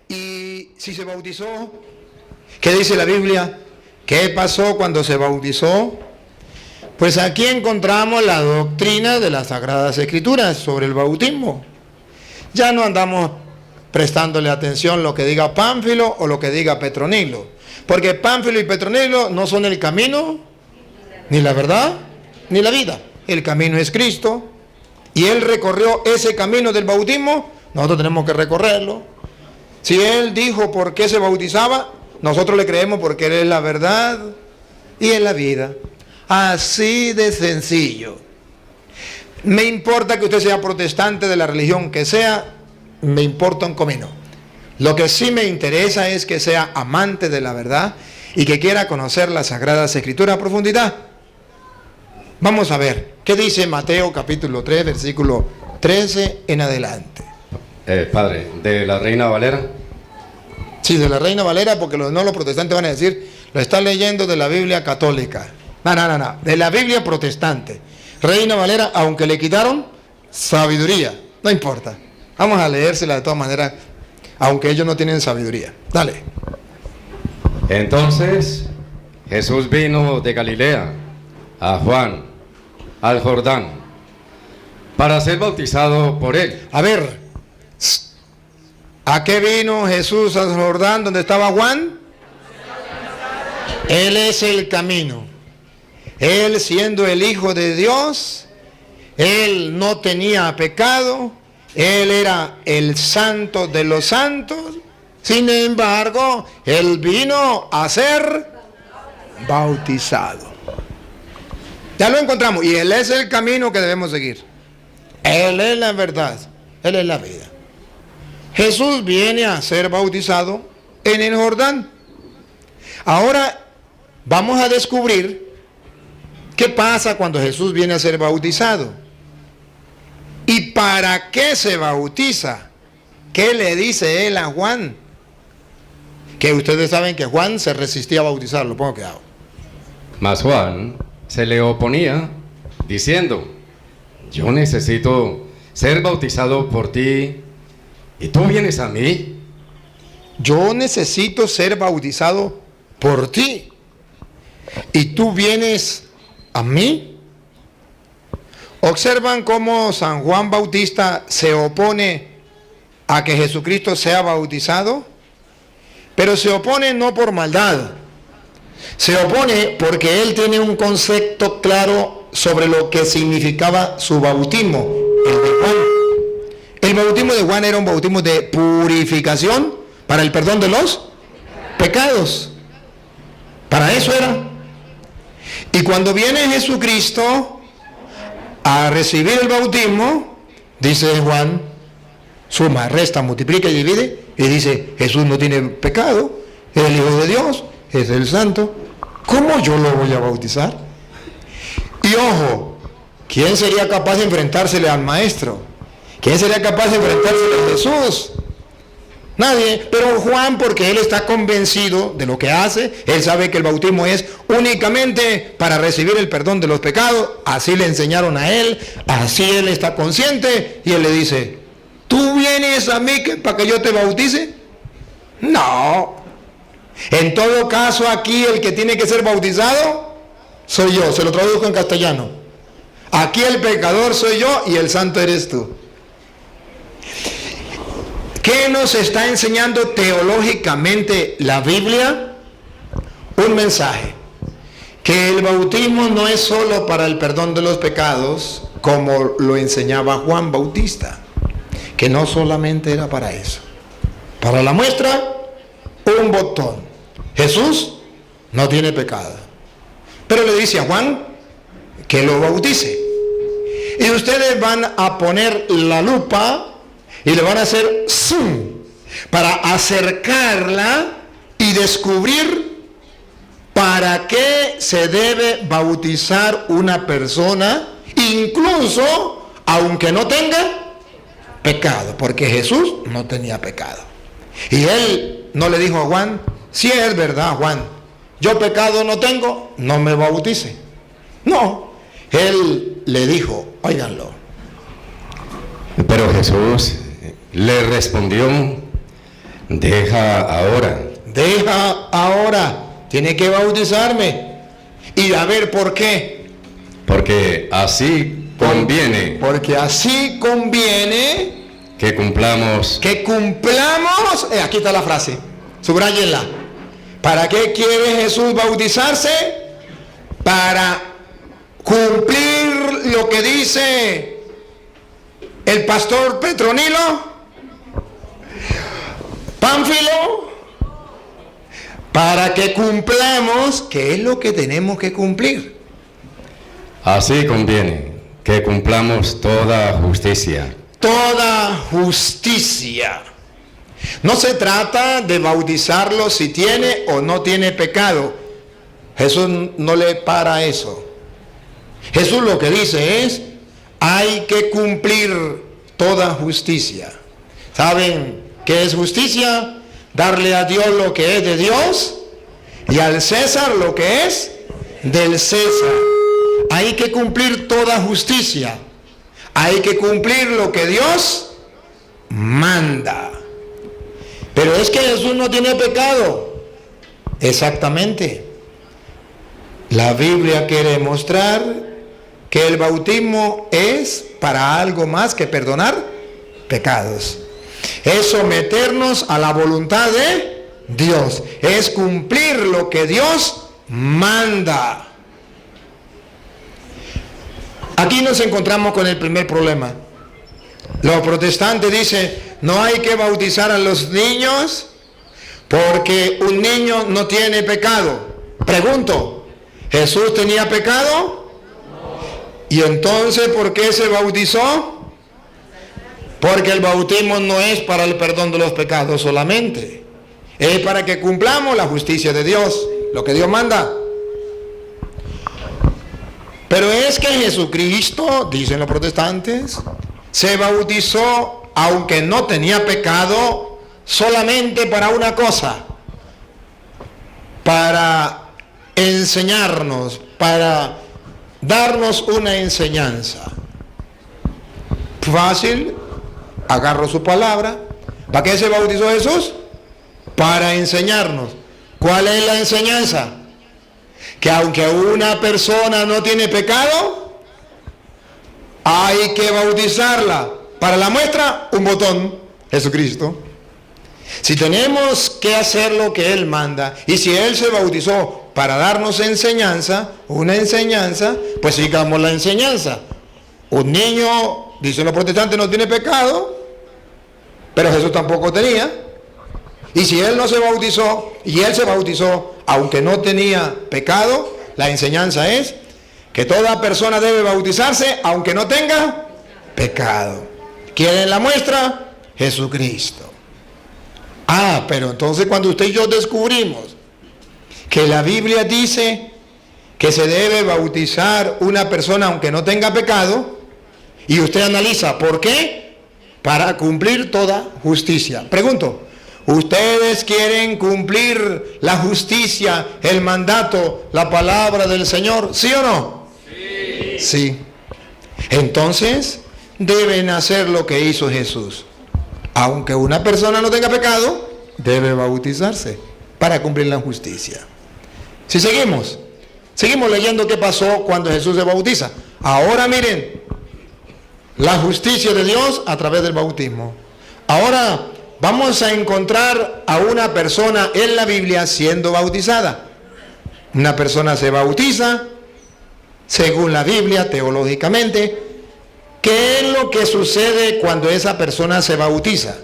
Y si se bautizó, ¿qué dice la Biblia? ¿Qué pasó cuando se bautizó? Pues aquí encontramos la doctrina de las Sagradas Escrituras sobre el bautismo. Ya no andamos prestándole atención lo que diga Pánfilo o lo que diga Petronilo, porque Pánfilo y Petronilo no son el camino, ni la verdad, ni la vida. El camino es Cristo, y Él recorrió ese camino del bautismo, nosotros tenemos que recorrerlo. Si Él dijo por qué se bautizaba, nosotros le creemos porque Él es la verdad y es la vida. Así de sencillo. Me importa que usted sea protestante de la religión que sea, me importa un comino. Lo que sí me interesa es que sea amante de la verdad y que quiera conocer las Sagradas Escrituras a profundidad. Vamos a ver, ¿qué dice Mateo capítulo 3, versículo 13 en adelante? Padre, ¿de la Reina Valera? Sí, de la Reina Valera, porque los protestantes van a decir, lo está leyendo de la Biblia católica. No, de la Biblia protestante. Reina Valera, aunque le quitaron sabiduría, no importa. Vamos a leérsela de todas maneras, aunque ellos no tienen sabiduría. Dale. Entonces, Jesús vino de Galilea a Juan, al Jordán, para ser bautizado por él. A ver, ¿a qué vino Jesús al Jordán donde estaba Juan? Él es el camino. Él, siendo el Hijo de Dios, Él no tenía pecado, Él era el santo de los santos. Sin embargo, Él vino a ser bautizado. Ya lo encontramos, y Él es el camino que debemos seguir. Él es la verdad, Él es la vida. Jesús viene a ser bautizado en el Jordán. Ahora vamos a descubrir qué pasa cuando Jesús viene a ser bautizado. ¿Y para qué se bautiza? ¿Qué le dice él a Juan? Que ustedes saben que Juan se resistía a bautizarlo, pongo cuidado. Mas Juan se le oponía, diciendo, yo necesito ser bautizado por ti, ¿y tú vienes a mí? Yo necesito ser bautizado por ti, ¿y tú vienes a mí? Observan cómo San Juan Bautista se opone a que Jesucristo sea bautizado, pero se opone no por maldad, se opone porque él tiene un concepto claro sobre lo que significaba su bautismo, el de Juan. El bautismo de Juan era un bautismo de purificación para el perdón de los pecados. Para eso era. Y cuando viene Jesucristo a recibir el bautismo, dice Juan, suma, resta, multiplica y divide, y dice, Jesús no tiene pecado, es el Hijo de Dios, es el Santo, ¿cómo yo lo voy a bautizar? Y ojo, ¿quién sería capaz de enfrentársele al Maestro? ¿Quién sería capaz de enfrentársele a Jesús? Nadie, pero Juan, porque él está convencido de lo que hace, él sabe que el bautismo es únicamente para recibir el perdón de los pecados, así le enseñaron a él, así él está consciente, y él le dice, ¿tú vienes a mí para que yo te bautice? No. En todo caso, aquí el que tiene que ser bautizado soy yo, se lo traduzco en castellano. Aquí el pecador soy yo y el santo eres tú. ¿Qué nos está enseñando teológicamente la Biblia? Un mensaje, que el bautismo no es solo para el perdón de los pecados, como lo enseñaba Juan Bautista, que no solamente era para eso. Para la muestra, un botón. Jesús no tiene pecado, pero le dice a Juan que lo bautice. Y ustedes van a poner la lupa y le van a hacer zoom para acercarla y descubrir para qué se debe bautizar una persona, incluso aunque no tenga pecado, porque Jesús no tenía pecado. Y él no le dijo a Juan, si es verdad, Juan, yo pecado no tengo, no me bautice. No, él le dijo, óiganlo. Pero Jesús le respondió, deja ahora. Deja ahora. Tiene que bautizarme. Y a ver, ¿por qué? Porque así conviene Porque así conviene que cumplamos. Aquí está la frase, subrayenla. ¿Para qué quiere Jesús bautizarse? Para cumplir lo que dice el pastor Petronilo Pánfilo, para que cumplamos, ¿qué es lo que tenemos que cumplir? Así conviene que cumplamos toda justicia. Toda justicia. No se trata de bautizarlo si tiene o no tiene pecado. Jesús no le para eso. Jesús lo que dice es, hay que cumplir toda justicia. ¿Saben qué es justicia? Darle a Dios lo que es de Dios y al César lo que es del César. Hay que cumplir toda justicia. Hay que cumplir lo que Dios manda. Pero es que Jesús no tiene pecado. Exactamente. La Biblia quiere mostrar que el bautismo es para algo más que perdonar pecados. Es someternos a la voluntad de Dios. Es cumplir lo que Dios manda. Aquí nos encontramos con el primer problema. Los protestantes dicen, no hay que bautizar a los niños porque un niño no tiene pecado. Pregunto, ¿Jesús tenía pecado? ¿Y entonces por qué se bautizó? Porque el bautismo no es para el perdón de los pecados solamente. Es para que cumplamos la justicia de Dios, lo que Dios manda. Pero es que Jesucristo, dicen los protestantes, se bautizó aunque no tenía pecado solamente para una cosa, para enseñarnos, para darnos una enseñanza. Fácil, agarro su palabra. ¿Para qué se bautizó Jesús? Para enseñarnos. ¿Cuál es la enseñanza? Que aunque una persona no tiene pecado, hay que bautizarla. Para la muestra, un botón, Jesucristo. Si tenemos que hacer lo que Él manda, y si Él se bautizó para darnos enseñanza, una enseñanza, pues sigamos la enseñanza. Un niño, dicen los protestantes, no tiene pecado, pero Jesús tampoco tenía. Y si Él no se bautizó, y Él se bautizó, aunque no tenía pecado, la enseñanza es que toda persona debe bautizarse, aunque no tenga pecado. ¿Quieren la muestra? Jesucristo. Pero entonces cuando usted y yo descubrimos que la Biblia dice que se debe bautizar una persona aunque no tenga pecado, y usted analiza, ¿por qué? Para cumplir toda justicia. Pregunto, ¿ustedes quieren cumplir la justicia, el mandato, la palabra del Señor? ¿Sí o no? Sí. Sí. Entonces, deben hacer lo que hizo Jesús. Aunque una persona no tenga pecado, debe bautizarse para cumplir la justicia. Si seguimos leyendo qué pasó cuando Jesús se bautiza. Ahora miren, la justicia de Dios a través del bautismo. Ahora vamos a encontrar a una persona en la Biblia siendo bautizada. Una persona se bautiza, según la Biblia, teológicamente. ¿Qué es lo que sucede cuando esa persona se bautiza?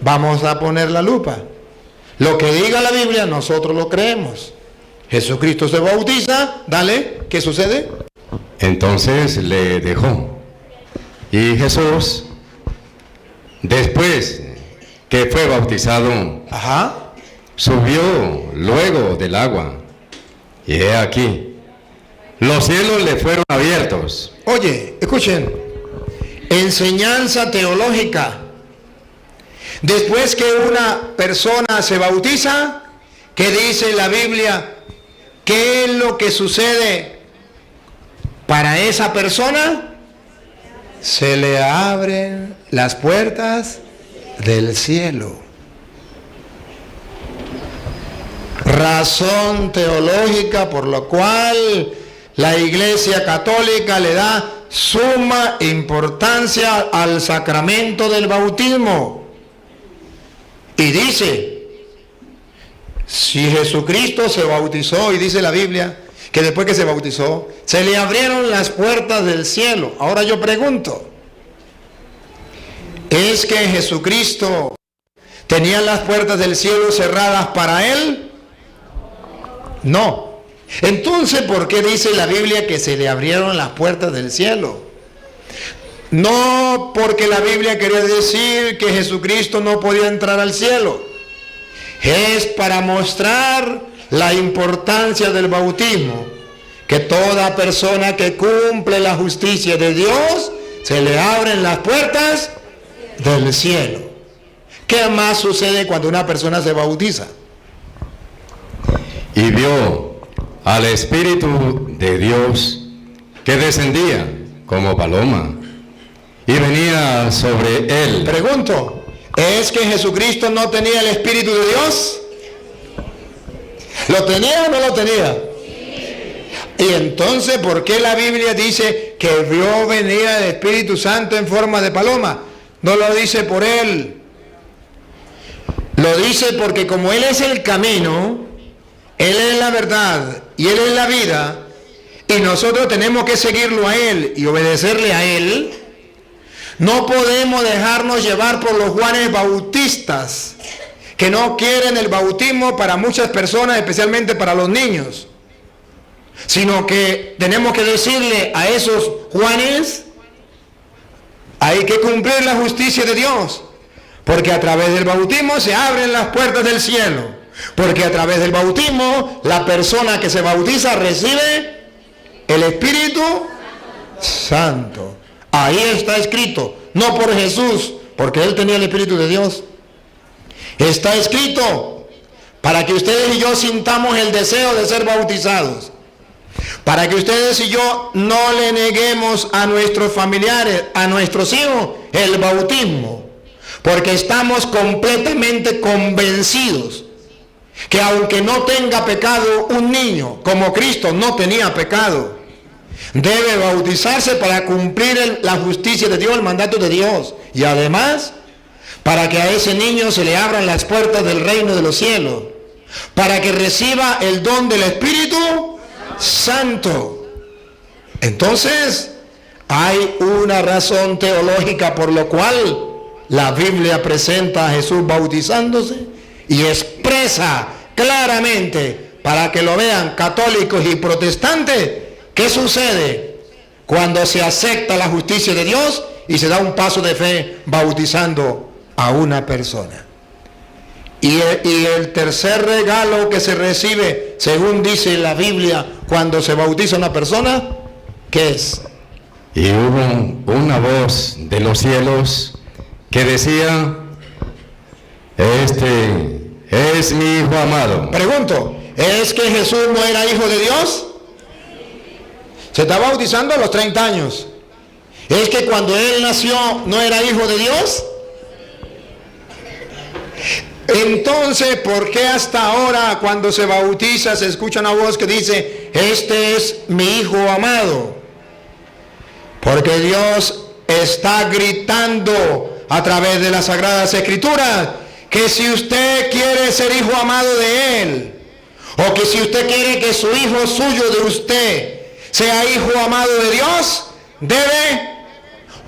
Vamos a poner la lupa. Lo que diga la Biblia, nosotros lo creemos. Jesucristo se bautiza, dale, ¿qué sucede? Entonces le dejó. Y Jesús, después que fue bautizado, subió luego del agua. Y he aquí, los cielos le fueron abiertos. Oye, escuchen. Enseñanza teológica. Después que una persona se bautiza, ¿qué dice la Biblia? ¿Qué es lo que sucede para esa persona? Se le abren las puertas del cielo. razón teológica por la cual la Iglesia Católica le da suma importancia al sacramento del bautismo. Y dice, si Jesucristo se bautizó, y dice la Biblia, que después que se bautizó, se le abrieron las puertas del cielo. Ahora yo pregunto, ¿es que Jesucristo tenía las puertas del cielo cerradas para él? No. Entonces, ¿por qué dice la Biblia que se le abrieron las puertas del cielo? No porque la Biblia quería decir que Jesucristo no podía entrar al cielo. Es para mostrar la importancia del bautismo, que toda persona que cumple la justicia de Dios, se le abren las puertas del cielo. ¿Qué más sucede cuando una persona se bautiza? Y vio al Espíritu de Dios que descendía como paloma y venía sobre él. Pregunto, ¿es que Jesucristo no tenía el Espíritu de Dios? ¿Lo tenía o no lo tenía? Y entonces, ¿por qué la Biblia dice que vio venir al Espíritu Santo en forma de paloma? No lo dice por él. Lo dice porque como Él es el camino, Él es la verdad y Él es la vida, y nosotros tenemos que seguirlo a Él y obedecerle a Él, no podemos dejarnos llevar por los Juanes Bautistas, que no quieren el bautismo para muchas personas, especialmente para los niños, sino que tenemos que decirle a esos Juanes, hay que cumplir la justicia de Dios, porque a través del bautismo se abren las puertas del cielo, porque a través del bautismo la persona que se bautiza recibe el Espíritu Santo. Ahí está escrito, no por Jesús, porque Él tenía el Espíritu de Dios. Está escrito para que ustedes y yo sintamos el deseo de ser bautizados, para que ustedes y yo no le neguemos a nuestros familiares, a nuestros hijos, el bautismo, porque estamos completamente convencidos que aunque no tenga pecado un niño, como Cristo no tenía pecado, debe bautizarse para cumplir la justicia de Dios, el mandato de Dios, y además para que a ese niño se le abran las puertas del reino de los cielos, para que reciba el don del Espíritu Santo. Entonces, hay una razón teológica por la cual la Biblia presenta a Jesús bautizándose y expresa claramente, para que lo vean católicos y protestantes, qué sucede cuando se acepta la justicia de Dios y se da un paso de fe bautizando a una persona. Y el tercer regalo que se recibe, según dice la Biblia, cuando se bautiza una persona, ¿qué es? Y hubo una voz de los cielos que decía, este es mi Hijo amado. Pregunto, ¿es que Jesús no era hijo de Dios? Se está bautizando a los 30 años. ¿Es que cuando Él nació no era hijo de Dios? Entonces, ¿por qué hasta ahora cuando se bautiza se escucha una voz que dice, este es mi Hijo amado? Porque Dios está gritando a través de las Sagradas Escrituras que si usted quiere ser hijo amado de Él, o que si usted quiere que su hijo suyo de usted sea hijo amado de Dios, debe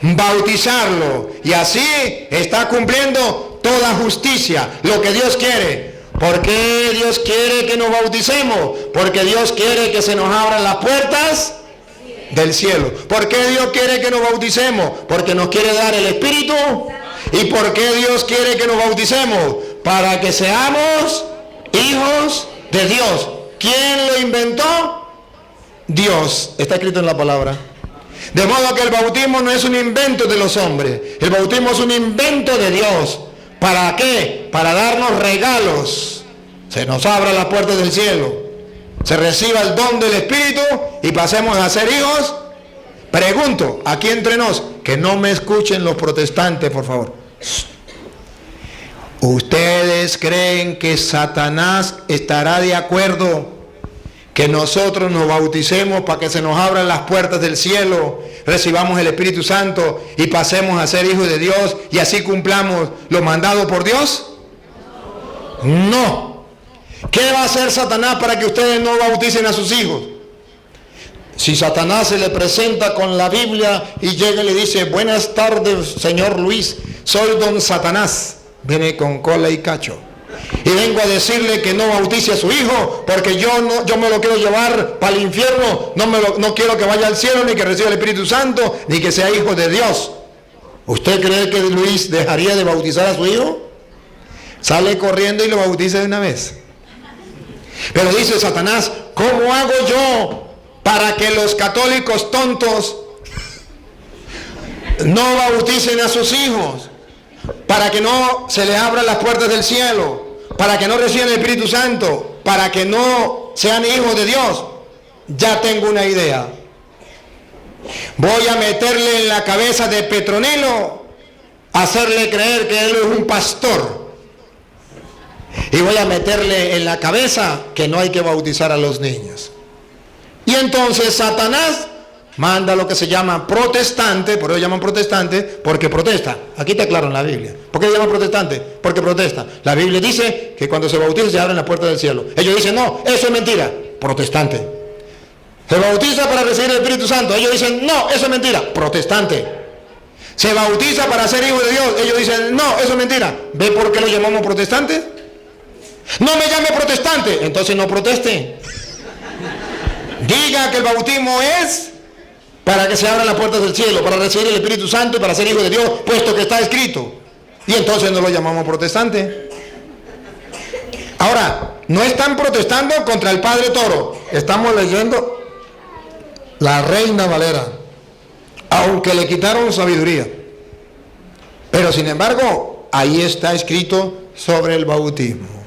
bautizarlo, y así está cumpliendo toda justicia, lo que Dios quiere. ¿Por qué Dios quiere que nos bauticemos? Porque Dios quiere que se nos abran las puertas del cielo. ¿Por qué Dios quiere que nos bauticemos? Porque nos quiere dar el Espíritu. ¿Y por qué Dios quiere que nos bauticemos? Para que seamos hijos de Dios. ¿Quién lo inventó? Dios. Está escrito en la palabra. De modo que el bautismo no es un invento de los hombres. El bautismo es un invento de Dios. ¿Para qué? Para darnos regalos. Se nos abra la puerta del cielo, se reciba el don del Espíritu y pasemos a ser hijos. Pregunto, aquí entre nos, que no me escuchen los protestantes, por favor. Ustedes ¿ustedes creen que Satanás estará de acuerdo que nosotros nos bauticemos para que se nos abran las puertas del cielo, recibamos el Espíritu Santo y pasemos a ser hijos de Dios y así cumplamos lo mandado por Dios? No. ¿Qué va a hacer Satanás para que ustedes no bauticen a sus hijos? Si Satanás se le presenta con la Biblia y llega y le dice: buenas tardes, señor Luis, soy don Satanás, viene con cola y cacho, y vengo a decirle que no bautice a su hijo porque yo me lo quiero llevar para el infierno, no quiero que vaya al cielo, ni que reciba el Espíritu Santo, ni que sea hijo de Dios. ¿Usted cree que Luis dejaría de bautizar a su hijo? Sale corriendo y lo bautiza de una vez. Pero dice Satanás: ¿cómo hago yo para que los católicos tontos no bauticen a sus hijos? Para que no se les abran las puertas del cielo, para que no reciban el Espíritu Santo, para que no sean hijos de Dios. Ya tengo una idea. Voy a meterle en la cabeza de Petronilo, hacerle creer que él es un pastor, y voy a meterle en la cabeza que no hay que bautizar a los niños. Y entonces Satanás manda lo que se llama protestante, por eso llaman protestante, porque protesta. Aquí está claro en la Biblia. ¿Por qué llaman protestante? Porque protesta. La Biblia dice que cuando se bautiza se abren las puertas del cielo. Ellos dicen: no, eso es mentira. Protestante. Se bautiza para recibir el Espíritu Santo. Ellos dicen: no, eso es mentira. Protestante. Se bautiza para ser hijo de Dios. Ellos dicen: no, eso es mentira. ¿Ve por qué lo llamamos protestante? No me llame protestante. Entonces no proteste. Diga que el bautismo es para que se abran las puertas del cielo, para recibir el Espíritu Santo y para ser hijo de Dios, puesto que está escrito. Y entonces no lo llamamos protestante. Ahora, no están protestando contra el Padre Toro. Estamos leyendo la Reina Valera, aunque le quitaron sabiduría. Pero sin embargo, ahí está escrito sobre el bautismo.